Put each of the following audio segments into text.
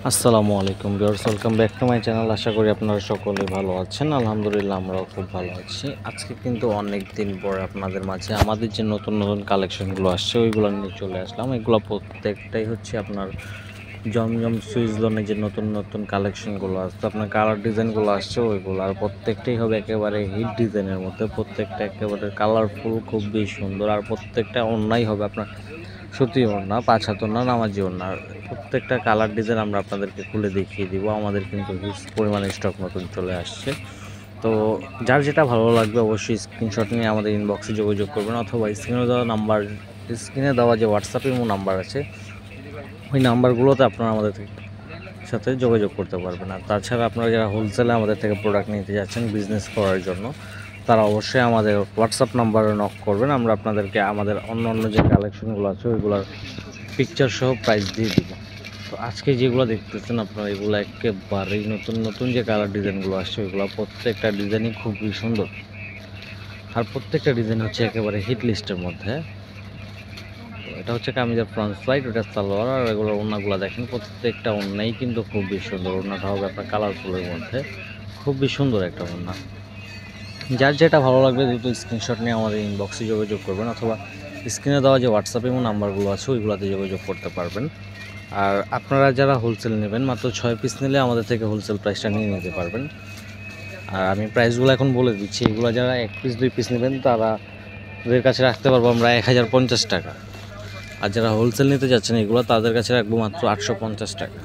আসসালামু আলাইকুম viewers, welcome back to my channel. আশা করি আপনারা সকলেই ভালো আছেন। আলহামদুলিল্লাহ আমরাও খুব ভালো আছি। আজকে কিন্তু অনেক দিন পরে আপনাদের মাঝে আমাদের যে নতুন নতুন কালেকশনগুলো আসছে ওইগুলো নিয়ে চলে আসলাম। এগুলো প্রত্যেকটাই হচ্ছে আপনার জমজম সুইস লোনের যে নতুন নতুন কালেকশনগুলো আসছে, আপনার কালার ডিজাইনগুলো আসছে ওইগুলো, আর প্রত্যেকটাই হবে একেবারে হিট ডিজাইনের মধ্যে। প্রত্যেকটা একেবারে কালারফুল, খুবই সুন্দর, আর প্রত্যেকটা অন্যায় হবে আপনার সুতি ওড়না, 5 হাত ওড়না, নামাজি ওড়না। প্রত্যেকটা কালার ডিজাইন আমরা আপনাদেরকে খুলে দেখিয়ে দিব। আমাদের কিন্তু হিউজ পরিমাণে স্টক নতুন চলে আসছে। তো যার যেটা ভালো লাগবে অবশ্যই স্ক্রিনশট নিয়ে আমাদের ইনবক্সে যোগাযোগ করবেন, অথবা স্ক্রিনে দেওয়া যে হোয়াটসঅ্যাপ ইমো নাম্বার আছে ওই নাম্বারগুলোতে আপনারা আমাদের সাথে যোগাযোগ করতে পারবেন। আর তাছাড়া আপনারা যারা হোলসেলে আমাদের থেকে প্রোডাক্ট নিতে যাচ্ছেন বিজনেস করার জন্য, তারা অবশ্যই আমাদের হোয়াটসঅ্যাপ নাম্বারে নক করবেন। আমরা আপনাদেরকে আমাদের অন্য অন্য যে কালেকশনগুলো আছে ওইগুলোর পিকচার সহ প্রাইস দিয়ে দিব। তো আজকে যেগুলো দেখতেছেন আপনারা, এগুলো একেবারেই নতুন নতুন যে কালার ডিজাইনগুলো আসছে ওইগুলো প্রত্যেকটা ডিজাইনই খুবই সুন্দর, আর প্রত্যেকটা ডিজাইন হচ্ছে একেবারে হিট লিস্টের মধ্যে। এটা হচ্ছে কামিজের ফ্রন্ট সাইড, ওটা সালোয়ার, আর এগুলোর ওড়নাগুলো দেখেন প্রত্যেকটা ওড়নাই কিন্তু খুবই সুন্দর। ওড়নাটা হবে আপনার কালারফুলের মধ্যে, খুবই সুন্দর একটা ওড়না। যার যেটা ভালো লাগবে দ্রুত স্ক্রিনশট নিয়ে আমাদের ইনবক্সে যোগাযোগ করবেন, অথবা স্ক্রিনে দেওয়া যে হোয়াটসঅ্যাপ এবং নাম্বারগুলো আছে ওইগুলোতে যোগাযোগ করতে পারবেন। আর আপনারা যারা হোলসেল নেবেন, মাত্র 6 পিস নিলে আমাদের থেকে হোলসেল প্রাইসটা নিয়ে নিতে পারবেন। আর আমি প্রাইসগুলো এখন বলে দিচ্ছি। এগুলো যারা 1 পিস 2 পিস নেবেন তাদের কাছে রাখতে পারবো আমরা 1050 টাকা। আর যারা হোলসেল নিতে যাচ্ছেন এগুলো, তাদের কাছে রাখবো মাত্র 850 টাকা।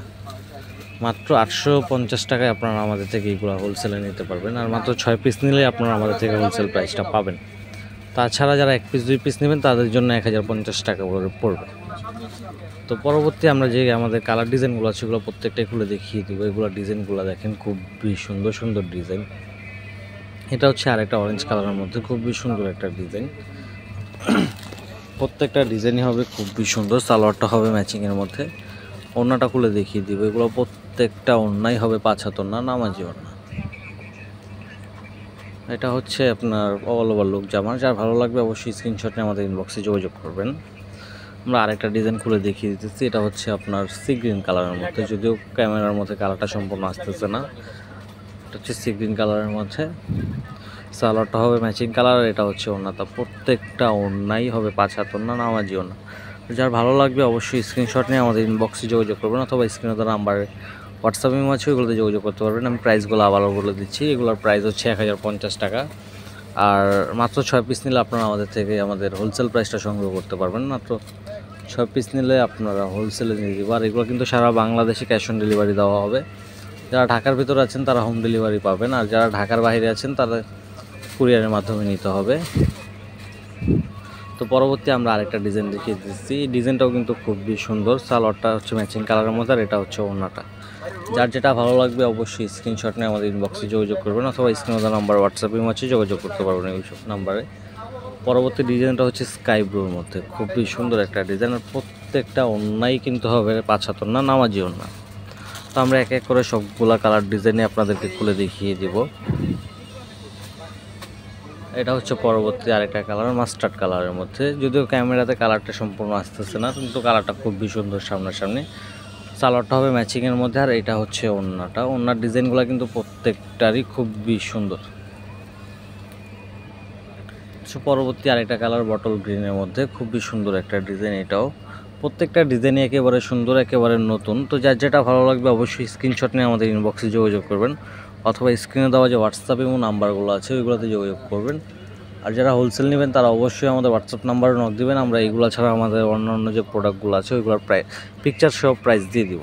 মাত্র 850 টাকায় আপনারা আমাদের থেকে এগুলো হোলসেলে নিতে পারবেন। আর মাত্র 6 পিস নিলে আপনারা আমাদের থেকে হোলসেল প্রাইসটা পাবেন। তাছাড়া যারা 1 পিস 2 পিস নেবেন তাদের জন্য 1050 টাকা করে পড়বে। তো পরবর্তী আমরা যে আমাদের কালার ডিজাইনগুলো আছে সেগুলো প্রত্যেকটাই খুলে দেখিয়ে দেবো। এগুলো ডিজাইনগুলো দেখেন, খুবই সুন্দর সুন্দর ডিজাইন। এটা হচ্ছে আরেকটা অরেঞ্জ কালারের মধ্যে খুবই সুন্দর একটা ডিজাইন। প্রত্যেকটা ডিজাইনই হবে খুবই সুন্দর। সালোয়ারটা হবে ম্যাচিংয়ের মধ্যে, ওড়নাটা খুলে দেখিয়ে দিব। এগুলো প্রত্যেকটা ওড়নাই হবে 5 হাত ওড়না, নামাজি ওড়না। এটা হচ্ছে আপনার অল ওভার লুক জামা। যার ভালো লাগবে অবশ্যই স্ক্রিনশট নিয়ে আমাদের ইনবক্সে যোগাযোগ করবেন। আমরা আরেকটা ডিজাইন খুলে দেখিয়ে দিতেছি। এটা হচ্ছে আপনার সি গ্রিন কালারের মধ্যে, যদিও ক্যামেরার মধ্যে কালারটা সম্পূর্ণ আসতেছে না। এটা হচ্ছে সি গ্রিন কালারের মধ্যে, সালোয়ারটা হবে ম্যাচিং কালার। এটা হচ্ছে ওড়নাটা, প্রত্যেকটা ওড়নাই হবে 5 হাত ওড়না, নামাজি ওড়না। যার ভালো লাগবে অবশ্যই স্ক্রিনশট নিয়ে আমাদের ইনবক্সে যোগাযোগ করবেন, অথবা স্ক্রিনে দেওয়া নাম্বারে হোয়াটসঅ্যাপ ইমো আছে ওইগুলোতে যোগাযোগ করতে পারবেন। আমি প্রাইসগুলো আবারও বলে দিচ্ছি। এগুলোর প্রাইস হচ্ছে 1050 টাকা। আর মাত্র 6 পিস নিলে আপনারা আমাদের থেকে আমাদের হোলসেল প্রাইসটা সংগ্রহ করতে পারবেন। মাত্র 6 পিস নিলে আপনারা হোলসেলে নিয়ে দেবো। আর এগুলো কিন্তু সারা বাংলাদেশে ক্যাশ অন ডেলিভারি দেওয়া হবে। যারা ঢাকার ভিতরে আছেন তারা হোম ডেলিভারি পাবেন, আর যারা ঢাকার বাইরে আছেন তারা কুরিয়ারের মাধ্যমে নিতে হবে। তো পরবর্তী আমরা আরেকটা ডিজাইন দেখিয়ে দিচ্ছি। এই ডিজাইনটাও কিন্তু খুবই সুন্দর। সালোয়ারটা হচ্ছে ম্যাচিং কালারের মধ্যে, আর এটা হচ্ছে ওড়নাটা। যার যেটা ভালো লাগবে অবশ্যই স্ক্রিনশট নিয়ে আমাদের ইনবক্সে যোগাযোগ করবেন, অথবা স্ক্রিনে নাম্বার হোয়াটসঅ্যাপে আছে যোগাযোগ করতে পারবেন এইসব নাম্বারে। পরবর্তী ডিজাইনটা হচ্ছে স্কাই ব্লুর মধ্যে, খুবই সুন্দর একটা ডিজাইন। আর প্রত্যেকটা ওড়নাই কিন্তু হবে 5 হাত ওড়না, নামাজি ওড়না। তো আমরা এক এক করে সবগুলা কালার ডিজাইনে আপনাদেরকে খুলে দেখিয়ে দিব। এটা হচ্ছে পরবর্তী আরেকটা কালার, মাস্টার্ড কালারের মধ্যে, যদিও ক্যামেরাতে কালারটা সম্পূর্ণ আসতেছে না, কিন্তু কালারটা খুবই সুন্দর সামনাসামনি। সালোয়ারটা হবে ম্যাচিংয়ের মধ্যে, আর এটা হচ্ছে ওড়নাটা। ওড়নার ডিজাইনগুলো কিন্তু প্রত্যেকটারই খুবই সুন্দর। পরবর্তী আরেকটা কালার বটল গ্রিনের মধ্যে, খুবই সুন্দর একটা ডিজাইন। এটাও প্রত্যেকটা ডিজাইনই একেবারে সুন্দর, একেবারে নতুন। তো যার যেটা ভালো লাগবে অবশ্যই স্ক্রিনশট নিয়ে আমাদের ইনবক্সে যোগাযোগ করবেন, অথবা স্ক্রিনে দেওয়া যে হোয়াটসঅ্যাপ এবং নাম্বারগুলো আছে ওইগুলোতে যোগাযোগ করবেন। আর যারা হোলসেল নেবেন তারা অবশ্যই আমাদের হোয়াটসঅ্যাপ নাম্বারে নক দিবেন। আমরা এইগুলো ছাড়া আমাদের অন্যান্য যে প্রোডাক্টগুলো আছে ওইগুলোর পিকচার সব প্রাইস দিয়ে দিব।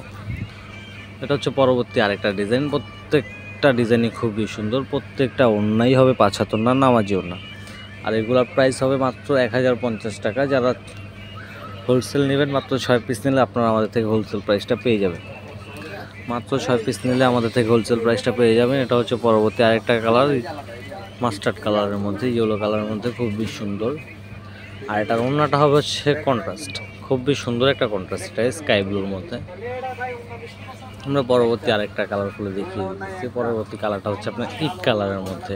এটা হচ্ছে পরবর্তী আরেকটা ডিজাইন। প্রত্যেকটা ডিজাইনই খুবই সুন্দর। প্রত্যেকটা ওড়নাই হবে 5 হাত ওড়না, নামাজি ওড়না। আর এগুলোর প্রাইস হবে মাত্র 1050 টাকা। যারা হোলসেল নেবেন, মাত্র 6 পিস নিলে আপনারা আমাদের থেকে হোলসেল প্রাইসটা পেয়ে যাবেন। মাত্র 6 পিস নিলে আমাদের থেকে হোলসেল প্রাইসটা পেয়ে যাবেন। এটা হচ্ছে পরবর্তী আরেকটা কালার, মাস্টার্ড কালারের মধ্যে, ইয়েলো কালারের মধ্যে, খুবই সুন্দর। আর এটার ওড়নাটা হবে হচ্ছে কন্ট্রাস্ট, খুবই সুন্দর একটা কন্ট্রাস্ট। এটা স্কাই ব্লুর মধ্যে। আমরা পরবর্তী আরেকটা কালার খুলে দেখিয়ে দিচ্ছি। পরবর্তী কালারটা হচ্ছে আপনার ইট কালারের মধ্যে,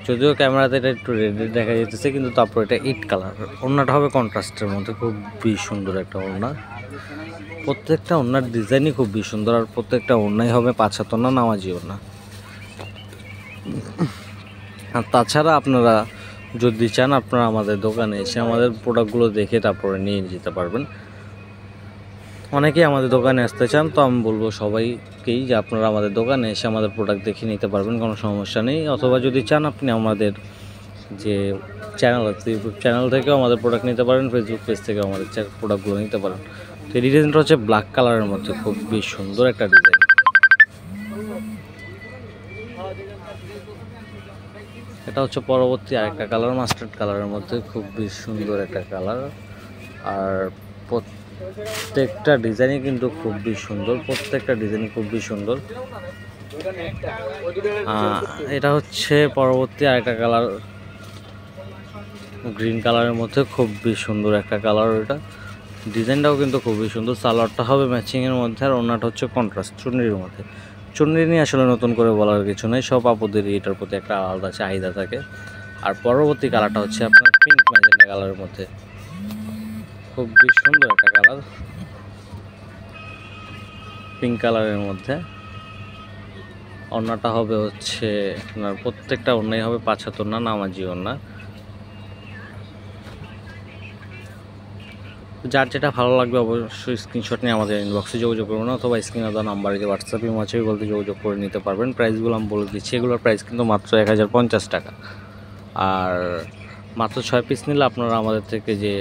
যদিও ক্যামেরাতে এটা একটু রেড দেখা যেতেছে, কিন্তু তারপর এটা ইট কালার। ওড়নাটা হবে কন্ট্রাস্টের মধ্যে, খুবই সুন্দর একটা ওড়না। প্রত্যেকটা ওড়নার ডিজাইনই খুবই সুন্দর, আর প্রত্যেকটা ওড়নাই হবে 5 হাত ওড়না, নামাজি ওড়না। আর তাছাড়া আপনারা যদি চান আপনারা আমাদের দোকানে এসে আমাদের প্রোডাক্টগুলো দেখে তারপরে নিয়ে যেতে পারবেন। অনেকেই আমাদের দোকানে আসতে চান, তো আমি বলবো সবাইকেই যে আপনারা আমাদের দোকানে এসে আমাদের প্রোডাক্ট দেখে নিতে পারবেন, কোনো সমস্যা নেই। অথবা যদি চান আপনি আমাদের যে চ্যানেল আছে ইউটিউব চ্যানেল থেকেও আমাদের প্রোডাক্ট নিতে পারেন, ফেসবুক পেজ থেকেও আমাদের প্রোডাক্টগুলো নিতে পারেন। তো এই ডিজাইনটা হচ্ছে ব্ল্যাক কালারের মধ্যে খুবই সুন্দর একটা ডিজাইন। এটা হচ্ছে পরবর্তী আরেকটা কালার, মাস্টার্ড কালারের মধ্যে খুবই সুন্দর একটা কালার। আর প্রত্যেকটা ডিজাইনই কিন্তু খুবই সুন্দর, প্রত্যেকটা ডিজাইন খুবই সুন্দর। এটা হচ্ছে পরবর্তী আরেকটা কালার, গ্রিন কালারের মধ্যে খুবই সুন্দর একটা কালার। এটা ডিজাইনটাও কিন্তু খুবই সুন্দর। সালোয়ারটা হবে ম্যাচিংয়ের মধ্যে, আর ওড়নাটা হচ্ছে কন্ট্রাস্ট চুনরির মধ্যে। চুনরি নিয়ে আসলে নতুন করে বলার কিছু নেই, সব আপুদেরই এটার প্রতি একটা আলাদা চাহিদা থাকে। আর পরবর্তী কালারটা হচ্ছে আপনার পিঙ্ক ম্যাজেন্টা কালারের মধ্যে, খুবই সুন্দর একটা কালার, পিঙ্ক কালারের মধ্যে। ওড়নাটা হবে হচ্ছে আপনার প্রত্যেকটা ওড়নাই হবে 5 হাত ওড়না, নামাজি ওড়না। যার যেটা ভালো লাগবে অবশ্যই স্ক্রিনশট নিয়ে আমাদের ইনবক্সে যোগাযোগ করবেন, অথবা স্ক্রিনে দেওয়া নাম্বারে যে হোয়াটসঅ্যাপে মাঝে বলতে যোগাযোগ করে নিতে পারবেন। প্রাইসগুলো আমি বলে দিচ্ছি, এগুলোর প্রাইস কিন্তু মাত্র 1050 টাকা। আর মাত্র 6 পিস নিলে আপনারা আমাদের থেকে যে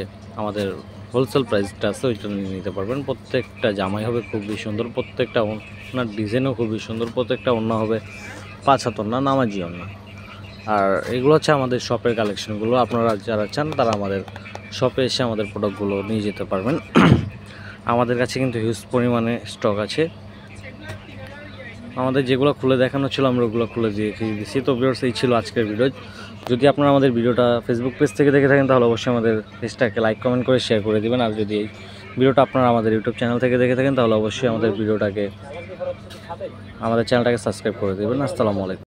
আমাদের হোলসেল প্রাইসটা আছে ওইটা নিয়ে নিতে পারবেন। প্রত্যেকটা জামাই হবে খুবই সুন্দর, প্রত্যেকটা ওনার ডিজাইনও খুবই সুন্দর, প্রত্যেকটা ওড়না হবে 5 হাত ওড়না, নামাজি ওড়না। আর এগুলো হচ্ছে আমাদের শপের কালেকশনগুলো। আপনারা যারা চান তারা আমাদের শপে এসে আমাদের প্রোডাক্টগুলো নিয়ে যেতে পারবেন। আমাদের কাছে কিন্তু হিউজ পরিমাণে স্টক আছে। আমাদের যেগুলো খুলে দেখানো ছিল আমরা ওগুলো খুলে দেখিয়ে দিচ্ছি। তো ভিউয়ার্স, এই ছিল আজকের ভিডিও। যদি আপনারা আমাদের ভিডিওটা ফেসবুক পেজ থেকে দেখে থাকেন তাহলে অবশ্যই আমাদের পেজটাকে লাইক কমেন্ট করে শেয়ার করে দেবেন। আর যদি এই ভিডিওটা আপনারা আমাদের ইউটিউব চ্যানেল থেকে দেখে থাকেন তাহলে অবশ্যই আমাদের চ্যানেলটাকে সাবস্ক্রাইব করে দেবেন। আসসালামু আলাইকুম।